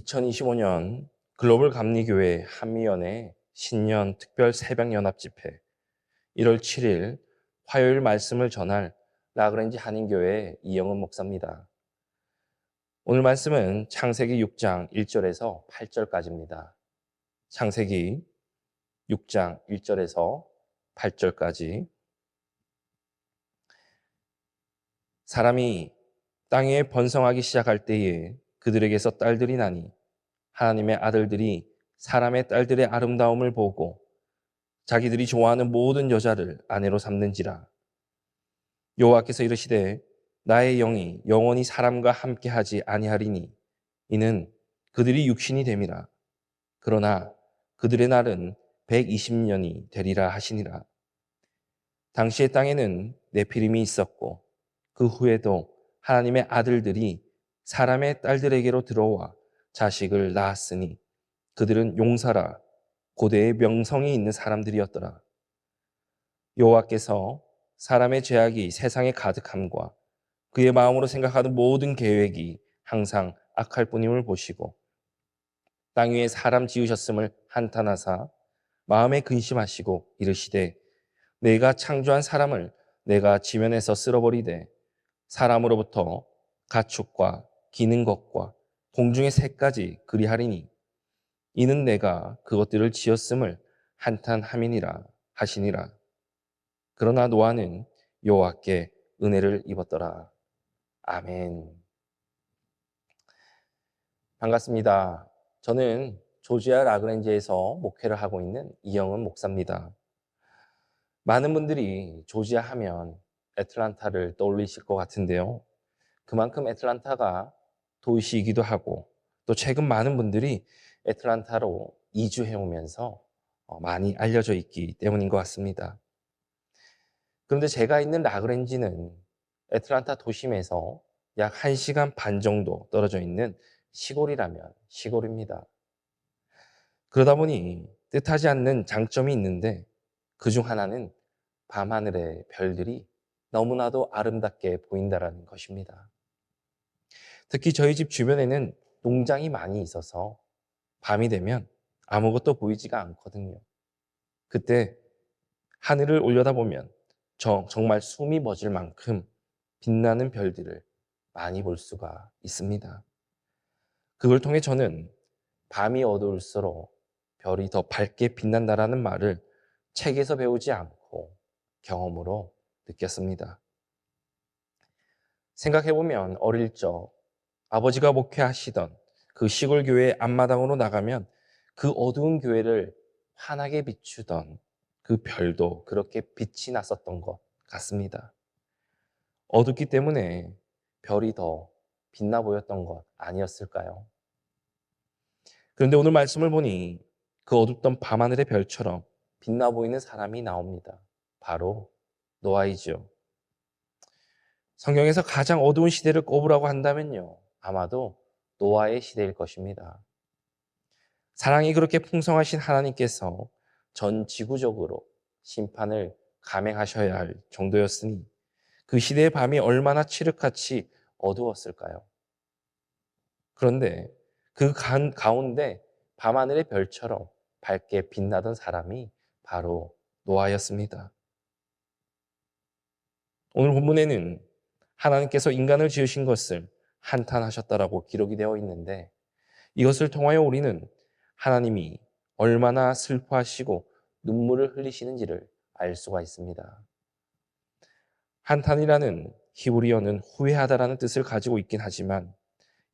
2025년 글로벌 감리교회 한미연의 신년 특별 새벽 연합 집회 1월 7일 화요일 말씀을 전할 라그랜지 한인교회 이영은 목사입니다. 오늘 말씀은 창세기 6장 1절에서 8절까지입니다. 창세기 6장 1절에서 8절까지. 사람이 땅에 번성하기 시작할 때에 그들에게서 딸들이 나니 하나님의 아들들이 사람의 딸들의 아름다움을 보고 자기들이 좋아하는 모든 여자를 아내로 삼는지라. 여호와께서 이르시되 나의 영이 영원히 사람과 함께하지 아니하리니 이는 그들이 육신이 됨이라. 그러나 그들의 날은 120년이 되리라 하시니라. 당시의 땅에는 네피림이 있었고 그 후에도 하나님의 아들들이 사람의 딸들에게로 들어와 자식을 낳았으니 그들은 용사라 고대의 명성이 있는 사람들이었더라. 여호와께서 사람의 죄악이 세상에 가득함과 그의 마음으로 생각하는 모든 계획이 항상 악할 뿐임을 보시고 땅 위에 사람 지으셨음을 한탄하사 마음에 근심하시고 이르시되 내가 창조한 사람을 내가 지면에서 쓸어버리되 사람으로부터 가축과 기는 것과 공중의 새까지 그리하리니 이는 내가 그것들을 지었음을 한탄함이니라 하시니라. 그러나 노아는 여호와께 은혜를 입었더라. 아멘. 반갑습니다. 저는 조지아 라그랜지에서 목회를 하고 있는 이영은 목사입니다. 많은 분들이 조지아 하면 애틀란타를 떠올리실 것 같은데요. 그만큼 애틀란타가 도시이기도 하고 또 최근 많은 분들이 애틀란타로 이주해 오면서 많이 알려져 있기 때문인 것 같습니다. 그런데 제가 있는 라그랜지는 애틀란타 도심에서 약 1시간 반 정도 떨어져 있는 시골이라면 시골입니다. 그러다 보니 뜻하지 않는 장점이 있는데 그중 하나는 밤하늘의 별들이 너무나도 아름답게 보인다는 것입니다. 특히 저희 집 주변에는 농장이 많이 있어서 밤이 되면 아무것도 보이지가 않거든요. 그때 하늘을 올려다보면 정말 숨이 멎을 만큼 빛나는 별들을 많이 볼 수가 있습니다. 그걸 통해 저는 밤이 어두울수록 별이 더 밝게 빛난다라는 말을 책에서 배우지 않고 경험으로 느꼈습니다. 생각해보면 어릴 적 아버지가 목회하시던 그 시골 교회 앞마당으로 나가면 그 어두운 교회를 환하게 비추던 그 별도 그렇게 빛이 났었던 것 같습니다. 어둡기 때문에 별이 더 빛나 보였던 것 아니었을까요? 그런데 오늘 말씀을 보니 그 어둡던 밤하늘의 별처럼 빛나 보이는 사람이 나옵니다. 바로 노아이죠. 성경에서 가장 어두운 시대를 꼽으라고 한다면요, 아마도 노아의 시대일 것입니다. 사랑이 그렇게 풍성하신 하나님께서 전 지구적으로 심판을 감행하셔야 할 정도였으니 그 시대의 밤이 얼마나 칠흑같이 어두웠을까요? 그런데 그 가운데 밤하늘의 별처럼 밝게 빛나던 사람이 바로 노아였습니다. 오늘 본문에는 하나님께서 인간을 지으신 것을 한탄하셨다라고 기록이 되어 있는데 이것을 통하여 우리는 하나님이 얼마나 슬퍼하시고 눈물을 흘리시는지를 알 수가 있습니다. 한탄이라는 히브리어는 후회하다라는 뜻을 가지고 있긴 하지만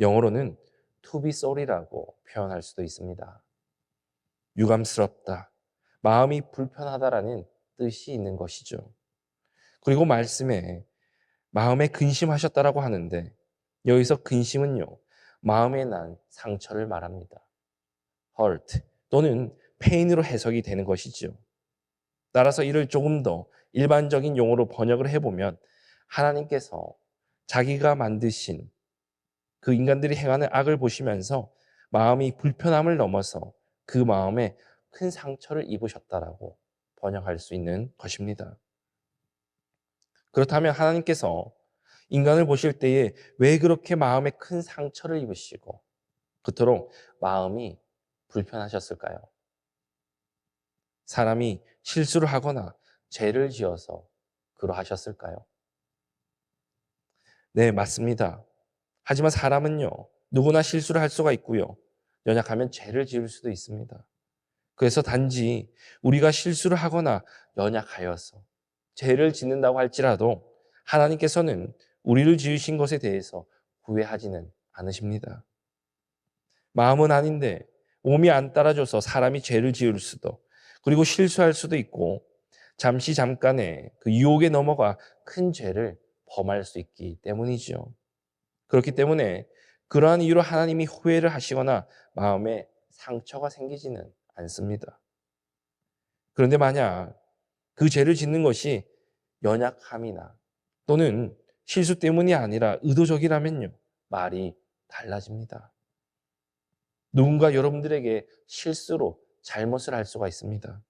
영어로는 to be sorry라고 표현할 수도 있습니다. 유감스럽다, 마음이 불편하다라는 뜻이 있는 것이죠. 그리고 말씀에 마음에 근심하셨다라고 하는데 여기서 근심은요, 마음에 난 상처를 말합니다. hurt 또는 pain으로 해석이 되는 것이죠. 따라서 이를 조금 더 일반적인 용어로 번역을 해보면 하나님께서 자기가 만드신 그 인간들이 행하는 악을 보시면서 마음이 불편함을 넘어서 그 마음에 큰 상처를 입으셨다라고 번역할 수 있는 것입니다. 그렇다면 하나님께서 인간을 보실 때에 왜 그렇게 마음에 큰 상처를 입으시고 그토록 마음이 불편하셨을까요? 사람이 실수를 하거나 죄를 지어서 그러하셨을까요? 네, 맞습니다. 하지만 사람은요, 누구나 실수를 할 수가 있고요. 연약하면 죄를 지을 수도 있습니다. 그래서 단지 우리가 실수를 하거나 연약하여서 죄를 짓는다고 할지라도 하나님께서는 우리를 지으신 것에 대해서 후회하지는 않으십니다. 마음은 아닌데 몸이 안 따라줘서 사람이 죄를 지을 수도, 그리고 실수할 수도 있고 잠시 잠깐의 그 유혹에 넘어가 큰 죄를 범할 수 있기 때문이죠. 그렇기 때문에 그러한 이유로 하나님이 후회를 하시거나 마음에 상처가 생기지는 않습니다. 그런데 만약 그 죄를 짓는 것이 연약함이나 또는 실수 때문이 아니라 의도적이라면요, 말이 달라집니다. 누군가 여러분들에게 실수로 잘못을 할 수가 있습니다.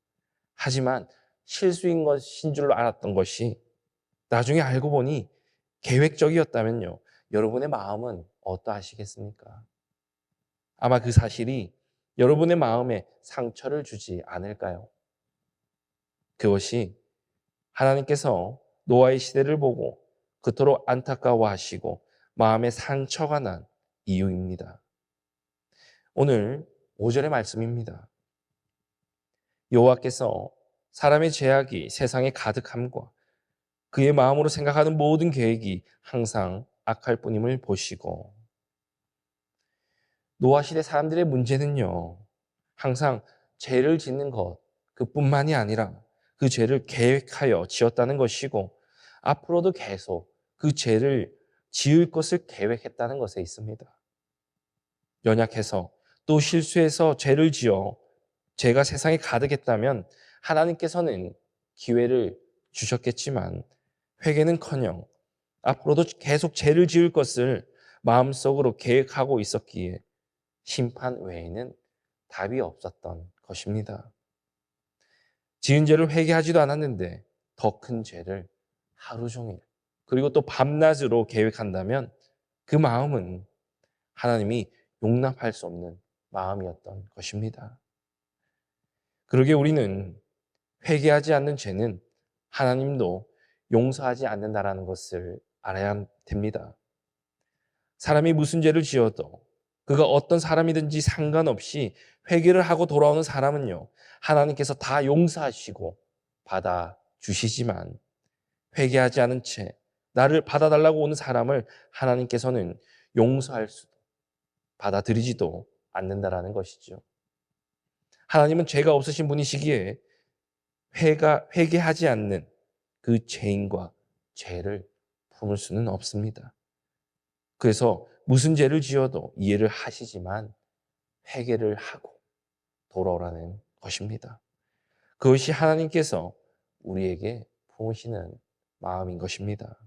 하지만 실수인 것인 줄 알았던 것이 나중에 알고 보니 계획적이었다면요, 여러분의 마음은 어떠하시겠습니까? 아마 그 사실이 여러분의 마음에 상처를 주지 않을까요? 그것이 하나님께서 노아의 시대를 보고 그토록 안타까워하시고 마음에 상처가 난 이유입니다. 오늘 5절의 말씀입니다. 여호와께서 사람의 죄악이 세상에 가득함과 그의 마음으로 생각하는 모든 계획이 항상 악할 뿐임을 보시고. 노아 시대 사람들의 문제는요, 항상 죄를 짓는 것 그뿐만이 아니라 그 죄를 계획하여 지었다는 것이고 앞으로도 계속 그 죄를 지을 것을 계획했다는 것에 있습니다. 연약해서 또 실수해서 죄를 지어 죄가 세상에 가득했다면 하나님께서는 기회를 주셨겠지만 회개는커녕 앞으로도 계속 죄를 지을 것을 마음속으로 계획하고 있었기에 심판 외에는 답이 없었던 것입니다. 지은 죄를 회개하지도 않았는데 더 큰 죄를 하루 종일 그리고 또 밤낮으로 계획한다면 그 마음은 하나님이 용납할 수 없는 마음이었던 것입니다. 그러기에 우리는 회개하지 않는 죄는 하나님도 용서하지 않는다라는 것을 알아야 됩니다. 사람이 무슨 죄를 지어도 그가 어떤 사람이든지 상관없이 회개를 하고 돌아오는 사람은요, 하나님께서 다 용서하시고 받아주시지만 회개하지 않은 채 나를 받아달라고 오는 사람을 하나님께서는 용서할 수도 받아들이지도 않는다라는 것이죠. 하나님은 죄가 없으신 분이시기에 회개하지 않는 그 죄인과 죄를 품을 수는 없습니다. 그래서 무슨 죄를 지어도 이해를 하시지만 회개를 하고 돌아오라는 것입니다. 그것이 하나님께서 우리에게 품으시는 마음인 것입니다.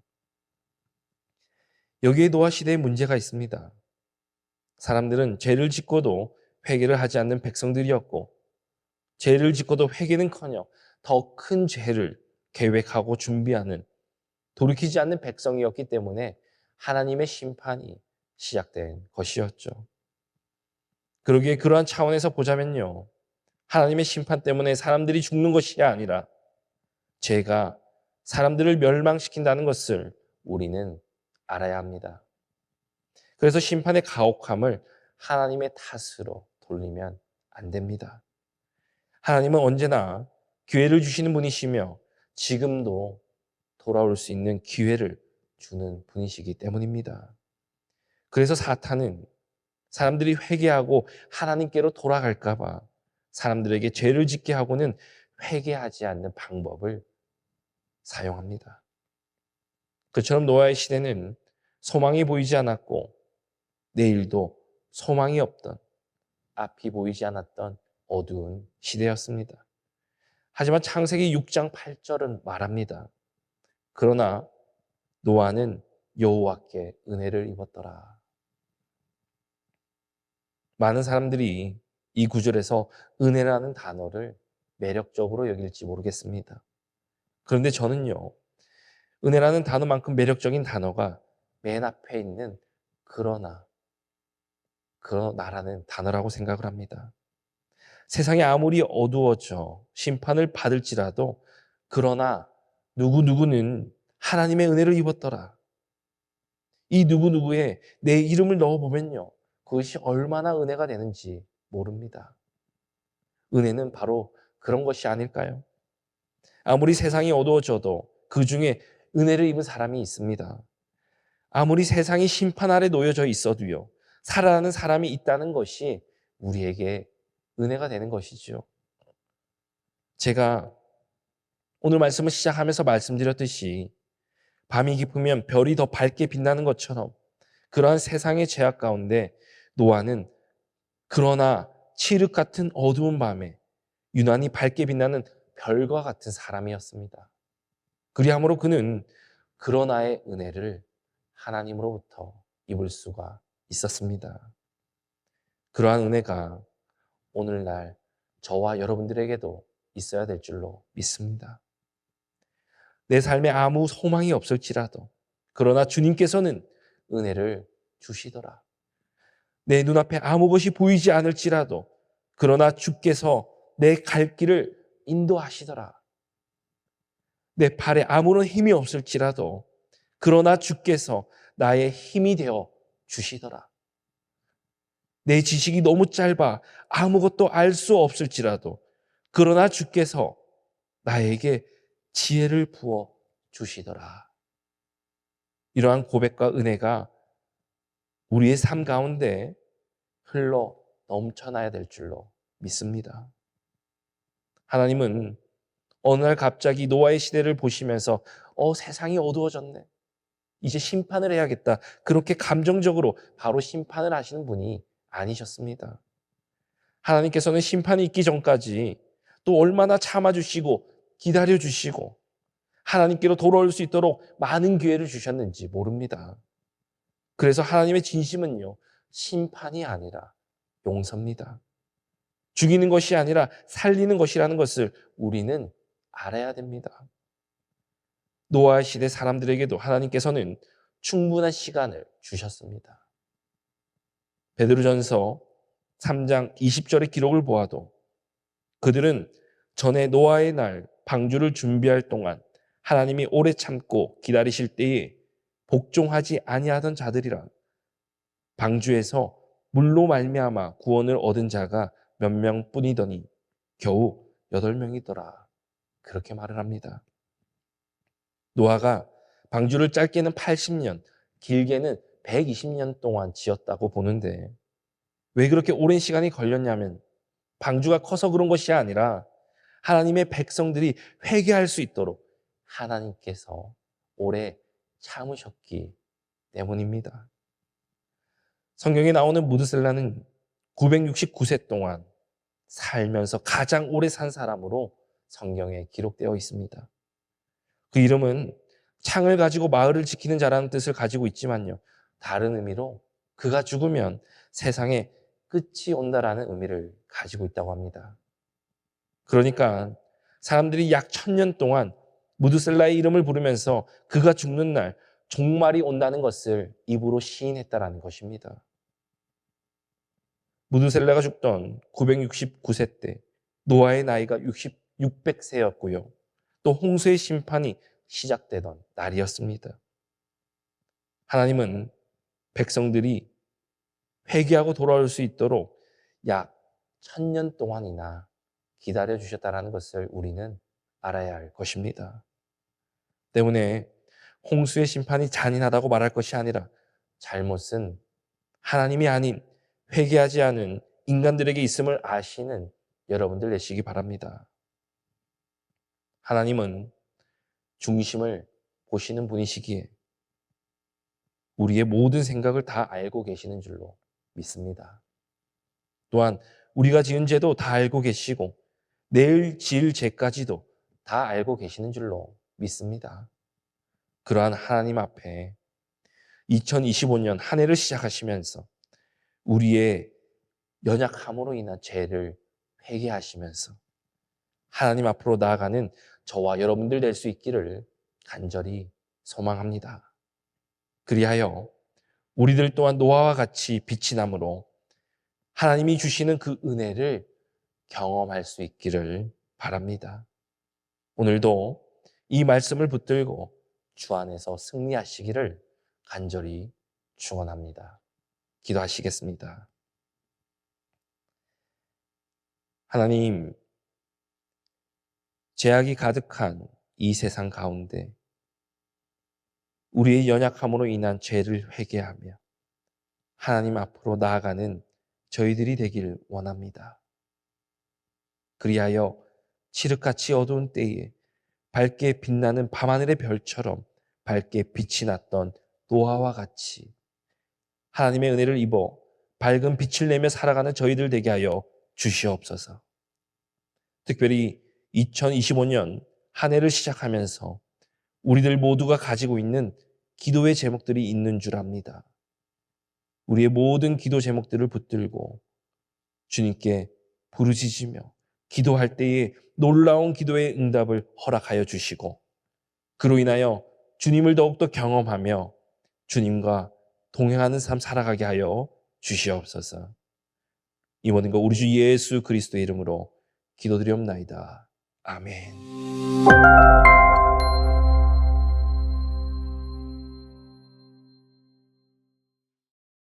여기에 노아 시대에 문제가 있습니다. 사람들은 죄를 짓고도 회개를 하지 않는 백성들이었고 죄를 짓고도 회개는커녕 더 큰 죄를 계획하고 준비하는 돌이키지 않는 백성이었기 때문에 하나님의 심판이 시작된 것이었죠. 그러기에 그러한 차원에서 보자면요, 하나님의 심판 때문에 사람들이 죽는 것이 아니라 죄가 사람들을 멸망시킨다는 것을 우리는 알아야 합니다. 그래서 심판의 가혹함을 하나님의 탓으로 돌리면 안 됩니다. 하나님은 언제나 기회를 주시는 분이시며 지금도 돌아올 수 있는 기회를 주는 분이시기 때문입니다. 그래서 사탄은 사람들이 회개하고 하나님께로 돌아갈까 봐 사람들에게 죄를 짓게 하고는 회개하지 않는 방법을 사용합니다. 그처럼 노아의 시대는 소망이 보이지 않았고 내일도 소망이 없던, 앞이 보이지 않았던 어두운 시대였습니다. 하지만 창세기 6장 8절은 말합니다. 그러나 노아는 여호와께 은혜를 입었더라. 많은 사람들이 이 구절에서 은혜라는 단어를 매력적으로 여길지 모르겠습니다. 그런데 저는요, 은혜라는 단어만큼 매력적인 단어가 맨 앞에 있는 그러나라는 단어라고 생각을 합니다. 세상이 아무리 어두워져 심판을 받을지라도 그러나 누구누구는 하나님의 은혜를 입었더라. 이 누구누구에 내 이름을 넣어보면요. 그것이 얼마나 은혜가 되는지 모릅니다. 은혜는 바로 그런 것이 아닐까요? 아무리 세상이 어두워져도 그 중에 은혜를 입은 사람이 있습니다. 아무리 세상이 심판 아래 놓여져 있어도요. 살아나는 사람이 있다는 것이 우리에게 은혜가 되는 것이죠. 제가 오늘 말씀을 시작하면서 말씀드렸듯이 밤이 깊으면 별이 더 밝게 빛나는 것처럼 그러한 세상의 죄악 가운데 노아는 그러나 칠흑 같은 어두운 밤에 유난히 밝게 빛나는 별과 같은 사람이었습니다. 그리함으로 그는 그러나의 은혜를 하나님으로부터 입을 수가 있었습니다. 그러한 은혜가 오늘날 저와 여러분들에게도 있어야 될 줄로 믿습니다. 내 삶에 아무 소망이 없을지라도 그러나 주님께서는 은혜를 주시더라. 내 눈앞에 아무 것이 보이지 않을지라도 그러나 주께서 내 갈 길을 인도하시더라. 내 팔에 아무런 힘이 없을지라도 그러나 주께서 나의 힘이 되어 주시더라. 내 지식이 너무 짧아 아무것도 알 수 없을지라도 그러나 주께서 나에게 지혜를 부어 주시더라. 이러한 고백과 은혜가 우리의 삶 가운데 흘러 넘쳐나야 될 줄로 믿습니다. 하나님은 어느 날 갑자기 노아의 시대를 보시면서 세상이 어두워졌네. 이제 심판을 해야겠다. 그렇게 감정적으로 바로 심판을 하시는 분이 아니셨습니다. 하나님께서는 심판이 있기 전까지 또 얼마나 참아주시고 기다려주시고 하나님께로 돌아올 수 있도록 많은 기회를 주셨는지 모릅니다. 그래서 하나님의 진심은요, 심판이 아니라 용서입니다. 죽이는 것이 아니라 살리는 것이라는 것을 우리는 알아야 됩니다. 노아 시대 사람들에게도 하나님께서는 충분한 시간을 주셨습니다. 베드로전서 3장 20절의 기록을 보아도 그들은 전에 노아의 날 방주를 준비할 동안 하나님이 오래 참고 기다리실 때에 복종하지 아니하던 자들이라. 방주에서 물로 말미암아 구원을 얻은 자가 몇 명뿐이더니 겨우 8명이더라. 그렇게 말을 합니다. 노아가 방주를 짧게는 80년, 길게는 120년 동안 지었다고 보는데 왜 그렇게 오랜 시간이 걸렸냐면 방주가 커서 그런 것이 아니라 하나님의 백성들이 회개할 수 있도록 하나님께서 오래 참으셨기 때문입니다. 성경에 나오는 무드셀라는 969세 동안 살면서 가장 오래 산 사람으로 성경에 기록되어 있습니다. 그 이름은 창을 가지고 마을을 지키는 자라는 뜻을 가지고 있지만요. 다른 의미로 그가 죽으면 세상에 끝이 온다라는 의미를 가지고 있다고 합니다. 그러니까 사람들이 약 1000년 동안 무드셀라의 이름을 부르면서 그가 죽는 날 종말이 온다는 것을 입으로 시인했다라는 것입니다. 무드셀라가 죽던 969세 때 노아의 나이가 600세였고요. 또 홍수의 심판이 시작되던 날이었습니다. 하나님은 백성들이 회개하고 돌아올 수 있도록 약 1000년 동안이나 기다려 주셨다는 것을 우리는 알아야 할 것입니다. 때문에 홍수의 심판이 잔인하다고 말할 것이 아니라 잘못은 하나님이 아닌 회개하지 않은 인간들에게 있음을 아시는 여러분들 되시기 바랍니다. 하나님은 중심을 보시는 분이시기에 우리의 모든 생각을 다 알고 계시는 줄로 믿습니다. 또한 우리가 지은 죄도 다 알고 계시고 내일 지을 죄까지도 다 알고 계시는 줄로 믿습니다. 그러한 하나님 앞에 2025년 한 해를 시작하시면서 우리의 연약함으로 인한 죄를 회개하시면서 하나님 앞으로 나아가는 저와 여러분들 될 수 있기를 간절히 소망합니다. 그리하여 우리들 또한 노아와 같이 빛이 남으로 하나님이 주시는 그 은혜를 경험할 수 있기를 바랍니다. 오늘도 이 말씀을 붙들고 주 안에서 승리하시기를 간절히 축원합니다. 기도하시겠습니다. 하나님, 죄악이 가득한 이 세상 가운데 우리의 연약함으로 인한 죄를 회개하며 하나님 앞으로 나아가는 저희들이 되길 원합니다. 그리하여 칠흑같이 어두운 때에 밝게 빛나는 밤하늘의 별처럼 밝게 빛이 났던 노아와 같이 하나님의 은혜를 입어 밝은 빛을 내며 살아가는 저희들 되게 하여 주시옵소서. 특별히 2025년 한 해를 시작하면서 우리들 모두가 가지고 있는 기도의 제목들이 있는 줄 압니다. 우리의 모든 기도 제목들을 붙들고 주님께 부르짖으며 기도할 때에 놀라운 기도의 응답을 허락하여 주시고 그로 인하여 주님을 더욱더 경험하며 주님과 동행하는 삶 살아가게 하여 주시옵소서. 이 모든 것 우리 주 예수 그리스도의 이름으로 기도드리옵나이다. 아멘.